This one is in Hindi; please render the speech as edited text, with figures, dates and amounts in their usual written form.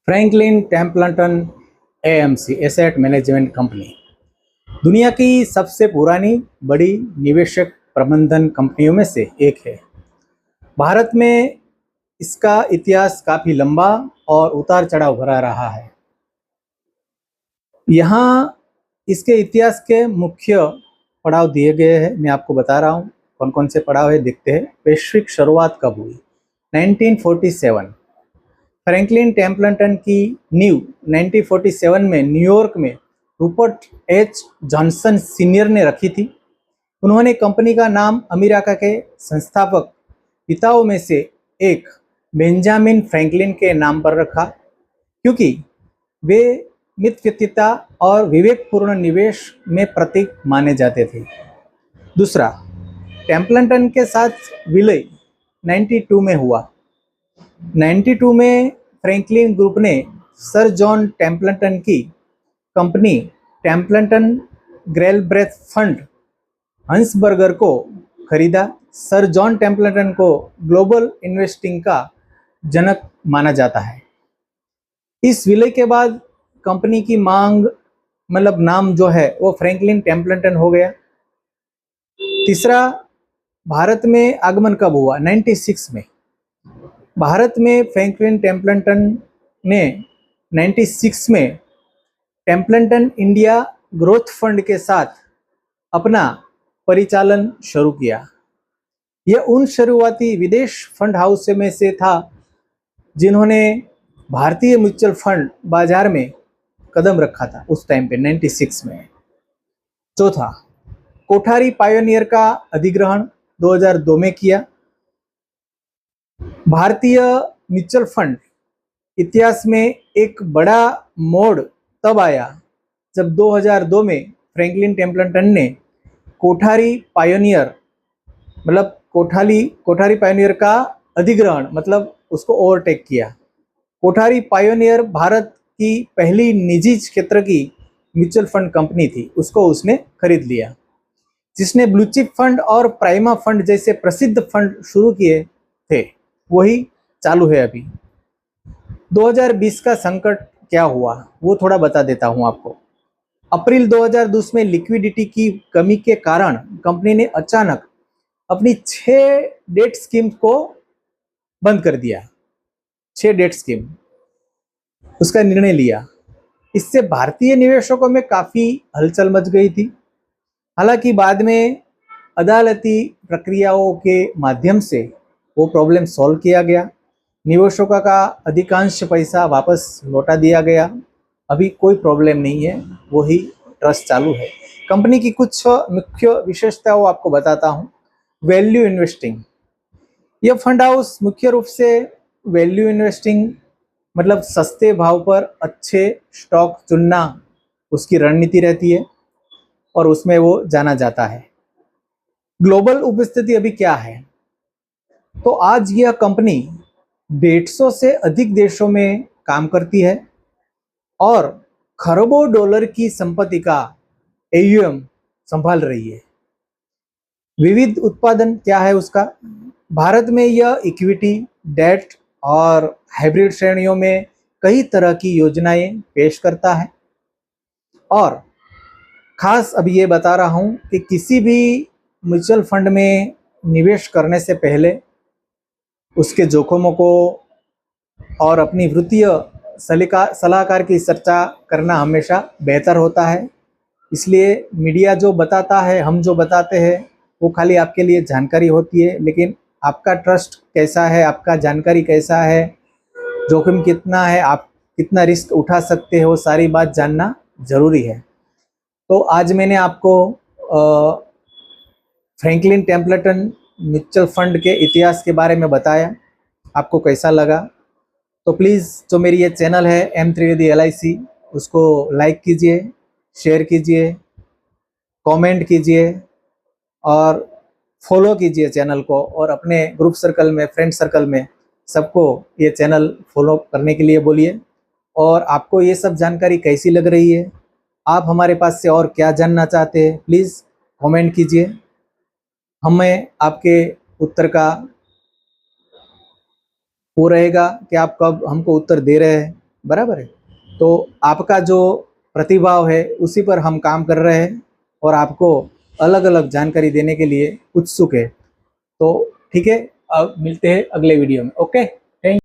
Franklin Templeton AMC asset management company दुनिया की सबसे पुरानी बड़ी निवेशक प्रबंधन कंपनियों में से एक है। भारत में इसका इतिहास काफ़ी लंबा और उतार चढ़ाव भरा रहा है। यहाँ इसके इतिहास के मुख्य पड़ाव दिए गए हैं, मैं आपको बता रहा हूँ कौन कौन से पड़ाव है। देखते हैं वैश्विक शुरुआत कब हुई। 1947 फ्रैंकलिन टेम्पल्टन की नींव 1947 में न्यूयॉर्क में रूपर्ट एच जॉनसन सीनियर ने रखी थी। उन्होंने कंपनी का नाम अमेरिका के संस्थापक पिताओं में से एक बेंजामिन फ्रैंकलिन के नाम पर रखा, क्योंकि वे मितव्ययिता और विवेकपूर्ण निवेश में प्रतीक माने जाते थे। दूसरा, टेम्पल्टन के साथ विलय 92 में हुआ। 92 में फ्रैंकलिन ग्रुप ने सर जॉन टेम्पल्टन की कंपनी टेम्पल्टन ग्लेलब्रेथ फंड हंसबर्गर को खरीदा। सर जॉन टेम्पल्टन को ग्लोबल इन्वेस्टिंग का जनक माना जाता है। इस विलय के बाद कंपनी की मांग नाम जो है वो फ्रैंकलिन टेम्पल्टन हो गया। तीसरा, भारत में आगमन कब हुआ? 96 में। भारत में फ्रैंकलिन टेम्पल्टन ने 96 में टेम्पल्टन इंडिया ग्रोथ फंड के साथ अपना परिचालन शुरू किया। यह उन शुरुआती विदेश फंड हाउस में से था जिन्होंने भारतीय म्यूचुअल फंड बाजार में कदम रखा था उस टाइम पे 96 में। चौथा, कोठारी पायोनियर का अधिग्रहण 2002 में किया। भारतीय म्यूचुअल फंड इतिहास में एक बड़ा मोड़ तब आया जब 2002 में फ्रैंकलिन टेम्पल्टन ने कोठारी पायोनियर कोठारी पायोनियर का अधिग्रहण उसको ओवरटेक किया। कोठारी पायोनियर भारत की पहली निजी क्षेत्र की म्यूचुअल फंड कंपनी थी, उसको उसने खरीद लिया, जिसने ब्लू चिप फंड और प्राइमा फंड जैसे प्रसिद्ध फंड शुरू किए थे, वही चालू है अभी। 2020 का संकट क्या हुआ वो थोड़ा बता देता हूं आपको। अप्रैल 2020 में लिक्विडिटी की कमी के कारण कंपनी ने अचानक अपनी 6 डेट स्कीम को बंद कर दिया। 6 डेट स्कीम उसका निर्णय लिया। इससे भारतीय निवेशकों में काफी हलचल मच गई थी। हालांकि बाद में अदालती प्रक्रियाओं के माध्यम से वो प्रॉब्लम सॉल्व किया गया। निवेशकों का अधिकांश पैसा वापस लौटा दिया गया। अभी कोई प्रॉब्लम नहीं है, वही ट्रस्ट चालू है। कंपनी की कुछ मुख्य विशेषताओं आपको बताता हूँ। वैल्यू इन्वेस्टिंग, यह फंड हाउस मुख्य रूप से वैल्यू इन्वेस्टिंग सस्ते भाव पर अच्छे स्टॉक चुनना उसकी रणनीति रहती है और उसमें वो जाना जाता है। ग्लोबल उपस्थिति अभी क्या है? तो आज यह कंपनी 150 से अधिक देशों में काम करती है और खरबों डॉलर की संपत्ति का AUM संभाल रही है। विविध उत्पादन क्या है उसका? भारत में यह इक्विटी, डेट और हाइब्रिड श्रेणियों में कई तरह की योजनाएं पेश करता है। और खास अभी ये बता रहा हूं कि किसी भी म्यूचुअल फंड में निवेश करने से पहले उसके जोखिमों को और अपनी वित्तीय सलाहकार की चर्चा करना हमेशा बेहतर होता है। इसलिए मीडिया जो बताता है, हम जो बताते हैं, वो खाली आपके लिए जानकारी होती है, लेकिन आपका ट्रस्ट कैसा है, आपका जानकारी कैसा है, जोखिम कितना है, आप कितना रिस्क उठा सकते हो, सारी बात जानना जरूरी है। तो आज मैंने आपको फ्रैंकलिन टेम्पल्टन म्यूचुअल फंड के इतिहास के बारे में बताया। आपको कैसा लगा? तो प्लीज़ जो मेरी ये चैनल है M त्रिवेदी LIC, उसको लाइक कीजिए, शेयर कीजिए, कमेंट कीजिए और फॉलो कीजिए चैनल को, और अपने ग्रुप सर्कल में, फ्रेंड सर्कल में सबको ये चैनल फॉलो करने के लिए बोलिए। और आपको ये सब जानकारी कैसी लग रही है, आप हमारे पास से और क्या जानना चाहते हैं, प्लीज़ कमेंट कीजिए। हमें आपके उत्तर का वो रहेगा कि आप कब हमको उत्तर दे रहे हैं। बराबर है। तो आपका जो प्रतिभाव है उसी पर हम काम कर रहे हैं और आपको अलग अलग जानकारी देने के लिए उत्सुक है। तो ठीक है, अब मिलते हैं अगले वीडियो में। ओके।